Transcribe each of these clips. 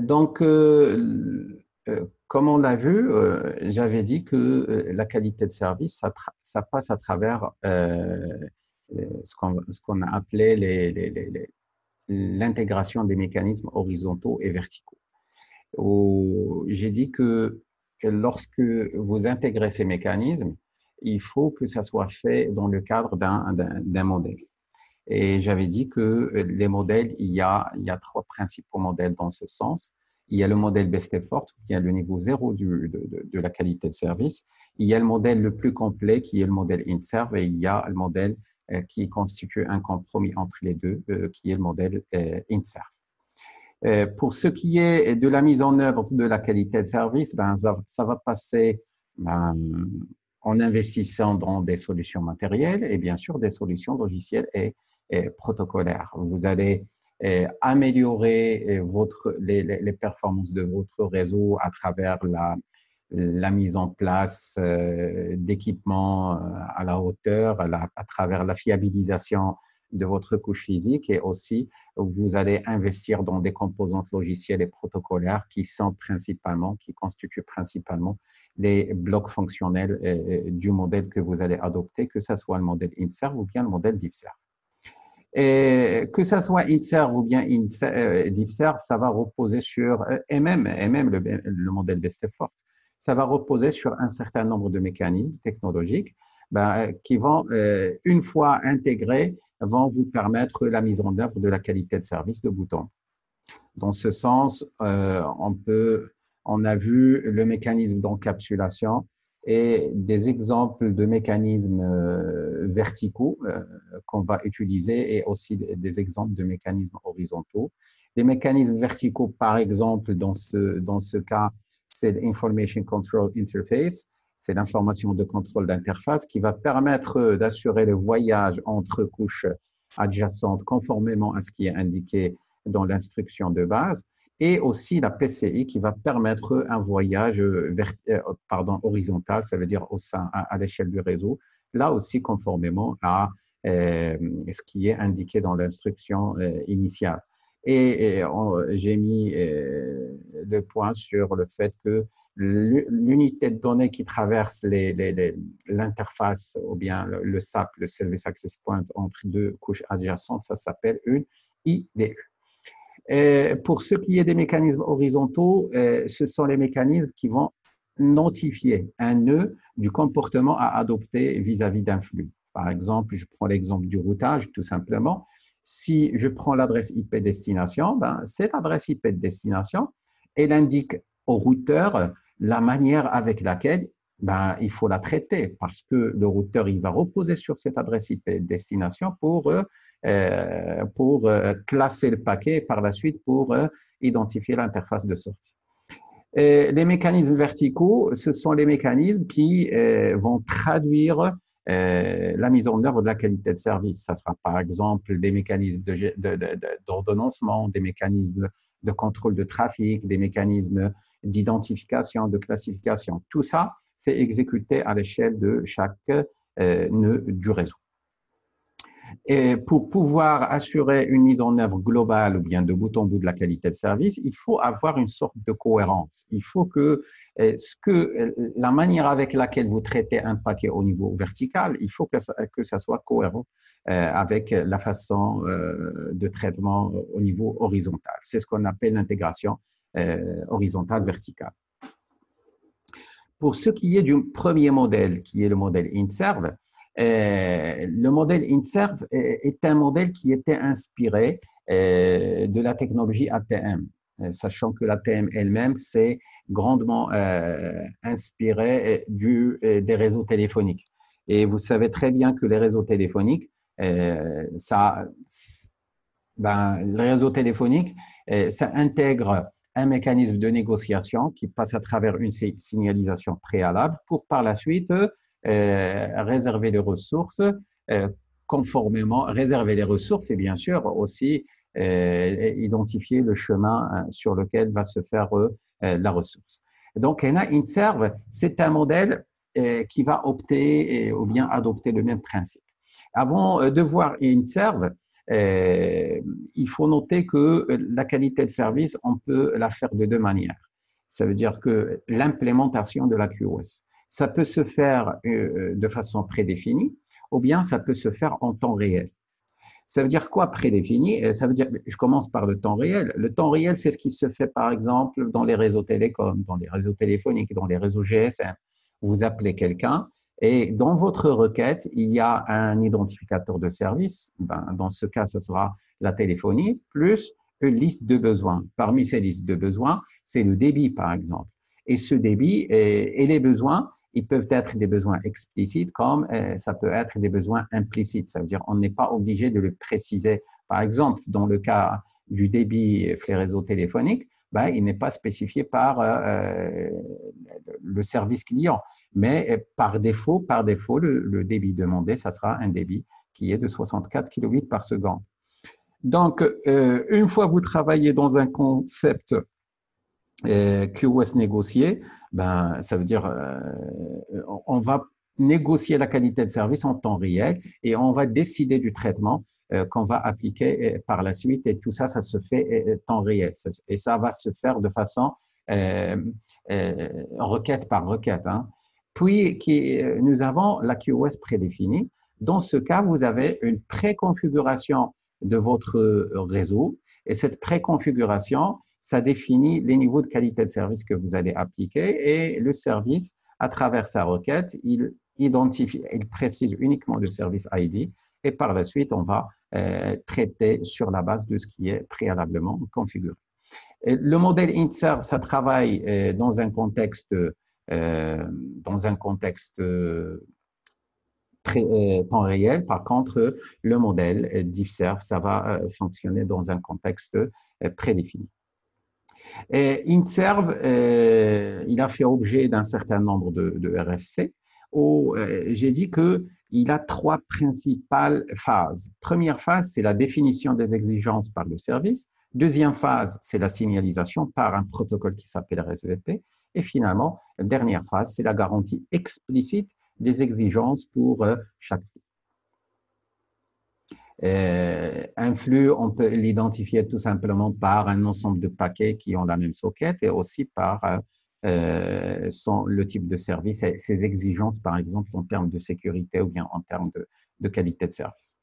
Donc, comme on l'a vu, j'avais dit que la qualité de service, ça passe à travers ce qu'on a appelé l'intégration des mécanismes horizontaux et verticaux. J'ai dit que lorsque vous intégrez ces mécanismes, il faut que ça soit fait dans le cadre d'un modèle. Et j'avais dit que les modèles, il y a trois principaux modèles dans ce sens. Il y a le modèle best effort, qui est le niveau zéro de la qualité de service. Il y a le modèle le plus complet, qui est le modèle INSERV, et il y a le modèle qui constitue un compromis entre les deux, qui est le modèle INSERV. Pour ce qui est de la mise en œuvre de la qualité de service, ça va passer en investissant dans des solutions matérielles et bien sûr des solutions logicielles et protocolaires. Vous allez améliorer les performances de votre réseau à travers la mise en place d'équipements à la hauteur, à travers la fiabilisation de votre couche physique, et aussi vous allez investir dans des composantes logicielles et protocolaires qui constituent principalement les blocs fonctionnels du modèle que vous allez adopter, que ce soit le modèle INSERV ou bien le modèle DIFSERV. Et que ce soit INSERV ou bien DIFSERV, ça va reposer sur, et même le modèle best effort, ça va reposer sur un certain nombre de mécanismes technologiques qui vont, une fois intégrés, vont vous permettre la mise en œuvre de la qualité de service de bout en bout. Dans ce sens, on a vu le mécanisme d'encapsulation et des exemples de mécanismes verticaux qu'on va utiliser, et aussi des exemples de mécanismes horizontaux. Les mécanismes verticaux, par exemple, dans ce cas, c'est l'Information Control Interface, c'est l'information de contrôle d'interface qui va permettre d'assurer le voyage entre couches adjacentes conformément à ce qui est indiqué dans l'instruction de base, et aussi la PCI qui va permettre un voyage horizontal, ça veut dire à l'échelle du réseau, là aussi conformément à ce qui est indiqué dans l'instruction initiale. Et j'ai mis le point sur le fait que l'unité de données qui traverse l'interface ou bien le SAP, le Service Access Point, entre deux couches adjacentes, ça s'appelle une IDE. Et pour ce qui est des mécanismes horizontaux, ce sont les mécanismes qui vont notifier un nœud du comportement à adopter vis-à-vis d'un flux. Par exemple, je prends l'exemple du routage, tout simplement. Si je prends l'adresse IP destination, cette adresse IP de destination, elle indique au routeur la manière avec laquelle il faut la traiter, parce que le routeur il va reposer sur cette adresse IP de destination pour classer le paquet et par la suite pour identifier l'interface de sortie. Les mécanismes verticaux, ce sont les mécanismes qui vont traduire la mise en œuvre de la qualité de service. Ça sera par exemple des mécanismes d'ordonnancement, des mécanismes de contrôle de trafic, des mécanismes d'identification, de classification. Tout ça, c'est exécuté à l'échelle de chaque nœud du réseau. Et pour pouvoir assurer une mise en œuvre globale ou bien de bout en bout de la qualité de service, il faut avoir une sorte de cohérence. Il faut que la manière avec laquelle vous traitez un paquet au niveau vertical, il faut que ça soit cohérent avec la façon de traitement au niveau horizontal. C'est ce qu'on appelle l'intégration horizontale verticale. Pour ce qui est du premier modèle, qui est le modèle INSERV, le modèle INSERV est un modèle qui était inspiré de la technologie ATM, sachant que l'ATM elle-même s'est grandement inspirée des réseaux téléphoniques. Et vous savez très bien que les réseaux téléphoniques, ça intègre un mécanisme de négociation qui passe à travers une signalisation préalable pour par la suite réserver les ressources conformément, réserver les ressources et bien sûr aussi identifier le chemin sur lequel va se faire la ressource. Donc, INSERV, c'est un modèle qui va opter ou bien adopter le même principe. Avant de voir INSERV, il faut noter que la qualité de service, on peut la faire de deux manières. Ça veut dire que l'implémentation de la QoS, ça peut se faire de façon prédéfinie ou bien ça peut se faire en temps réel. Ça veut dire quoi prédéfini? Ça veut dire, je commence par le temps réel. Le temps réel, c'est ce qui se fait par exemple dans les réseaux télécoms, dans les réseaux téléphoniques, dans les réseaux GSM. Vous appelez quelqu'un et dans votre requête, il y a un identificateur de service. Ben, dans ce cas, ce sera la téléphonie plus une liste de besoins. Parmi ces listes de besoins, c'est le débit par exemple. Et ce débit et les besoins, ils peuvent être des besoins explicites comme ça peut être des besoins implicites. Ça veut dire on n'est pas obligé de le préciser. Par exemple, dans le cas du débit les réseaux téléphoniques, ben, il n'est pas spécifié par le service client. Mais par défaut, le débit demandé, ça sera un débit qui est de 64 kilobits par seconde. Donc, une fois que vous travaillez dans un concept QoS négocié, ben, ça veut dire on va négocier la qualité de service en temps réel et on va décider du traitement qu'on va appliquer par la suite et tout ça, ça se fait temps réel et ça va se faire de façon requête par requête. Hein. Puis, nous avons la QoS prédéfinie. Dans ce cas, vous avez une préconfiguration de votre réseau et cette préconfiguration, ça définit les niveaux de qualité de service que vous allez appliquer et le service, à travers sa requête, il identifie, il précise uniquement le service ID et par la suite, on va traiter sur la base de ce qui est préalablement configuré. Et le modèle IntServe, ça travaille dans un contexte temps réel. Par contre, le modèle DiffServe, ça va fonctionner dans un contexte prédéfini. Et IntServe, il a fait objet d'un certain nombre de RFC où j'ai dit qu'il a trois principales phases. Première phase, c'est la définition des exigences par le service. Deuxième phase, c'est la signalisation par un protocole qui s'appelle RSVP. Et finalement, la dernière phase, c'est la garantie explicite des exigences pour chaque flux. Un flux, on peut l'identifier tout simplement par un ensemble de paquets qui ont la même socket et aussi par le type de service et ses exigences, par exemple, en termes de sécurité ou bien en termes de qualité de service.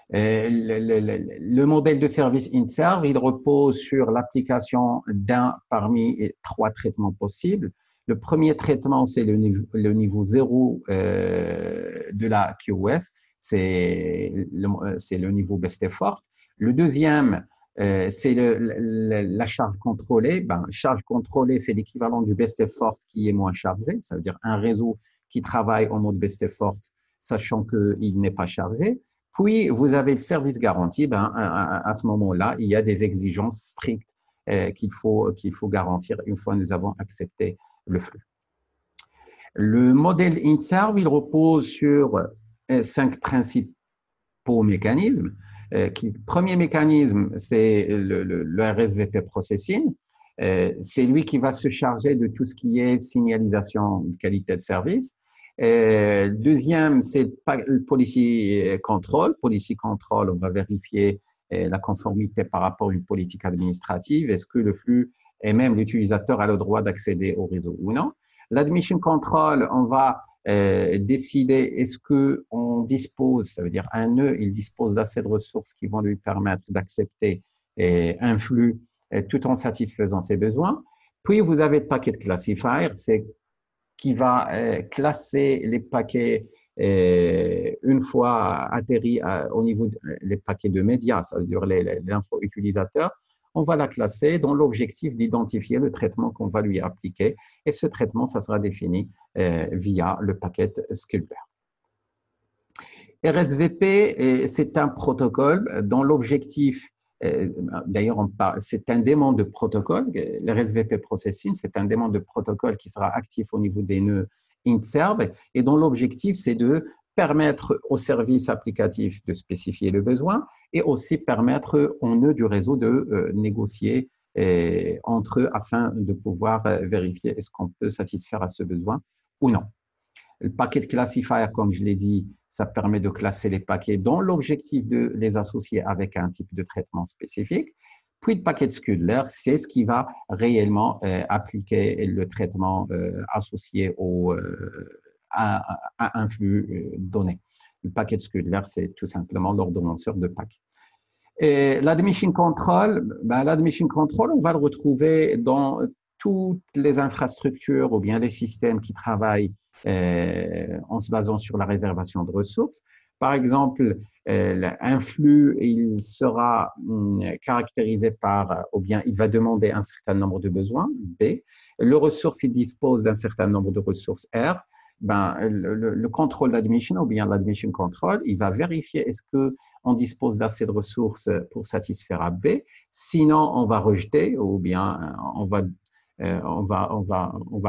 Le modèle de service IntServe, il repose sur l'application d'un parmi trois traitements possibles. Le premier traitement, c'est le niveau 0 de la QoS, c'est le niveau best effort. Le deuxième, c'est la charge contrôlée. Ben, charge contrôlée, c'est l'équivalent du best effort qui est moins chargé. Ça veut dire un réseau qui travaille en mode best effort, sachant qu'il n'est pas chargé. Puis, vous avez le service garanti. Ben, à ce moment-là, il y a des exigences strictes qu'il faut garantir une fois que nous avons accepté le flux. Le modèle IntServe, il repose sur 5 principaux mécanismes. Le premier mécanisme, c'est le RSVP Processing. C'est lui qui va se charger de tout ce qui est signalisation de qualité de service. Deuxième, c'est le Policy Control. Policy Control, on va vérifier la conformité par rapport à une politique administrative. Est-ce que le flux et même l'utilisateur a le droit d'accéder au réseau ou non? L'Admission Control, on va décider est-ce qu'on dispose, ça veut dire un nœud, il dispose d'assez de ressources qui vont lui permettre d'accepter un flux tout en satisfaisant ses besoins. Puis, vous avez le Packet Classifier, c'est qui va classer les paquets une fois atterri au niveau des paquets de médias, ça veut dire l'info utilisateur. On va la classer dans l'objectif d'identifier le traitement qu'on va lui appliquer. Et ce traitement, ça sera défini via le packet scheduler. RSVP, c'est un protocole dont l'objectif, d'ailleurs, c'est un démon de protocole. Le RSVP Processing, c'est un démon de protocole qui sera actif au niveau des nœuds IntServe et dont l'objectif, c'est de permettre au service applicatif de spécifier le besoin et aussi permettre aux nœuds du réseau de négocier entre eux afin de pouvoir vérifier est-ce qu'on peut satisfaire à ce besoin ou non. Le paquet classifier, comme je l'ai dit, ça permet de classer les paquets dans l'objectif de les associer avec un type de traitement spécifique. Puis le paquet scheduler, c'est ce qui va réellement appliquer le traitement associé à un flux donné. Le paquet scheduler, c'est tout simplement l'ordonnanceur de paquets. Et l'admission control, l'admission control, on va le retrouver dans toutes les infrastructures ou bien les systèmes qui travaillent en se basant sur la réservation de ressources. Par exemple, un flux, il sera caractérisé par, ou bien il va demander un certain nombre de besoins, B. Le ressource, il dispose d'un certain nombre de ressources, R. Le contrôle d'admission ou bien l'admission control, il va vérifier est-ce qu'on dispose d'assez de ressources pour satisfaire à B. Sinon, on va rejeter ou bien on va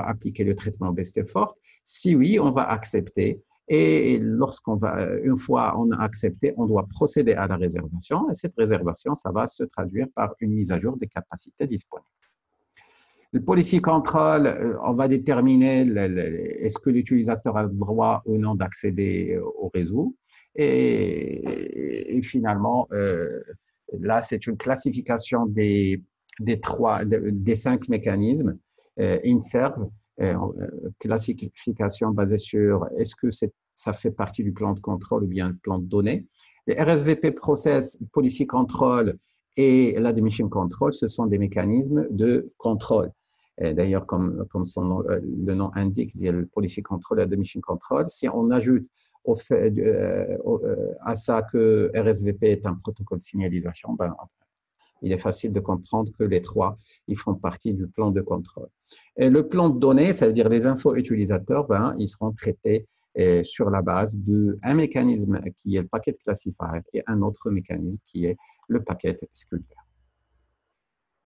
appliquer le traitement best effort. Si oui, on va accepter. Et une fois on a accepté, on doit procéder à la réservation. Et cette réservation, ça va se traduire par une mise à jour des capacités disponibles. Le policy control, on va déterminer est-ce que l'utilisateur a le droit ou non d'accéder au réseau. Et finalement, là, c'est une classification des 5 mécanismes. INSERV, classification basée sur est-ce que ça fait partie du plan de contrôle ou bien le plan de données. Les RSVP process, policy control et l'admission control, ce sont des mécanismes de contrôle. D'ailleurs, comme le nom indique, le policy control et l'admission control, si on ajoute à ça que RSVP est un protocole de signalisation, il est facile de comprendre que les trois, ils font partie du plan de contrôle. Et le plan de données, ça veut dire les infos utilisateurs, ils seront traités sur la base d'un mécanisme qui est le paquet classifier et un autre mécanisme qui est le paquet scheduler.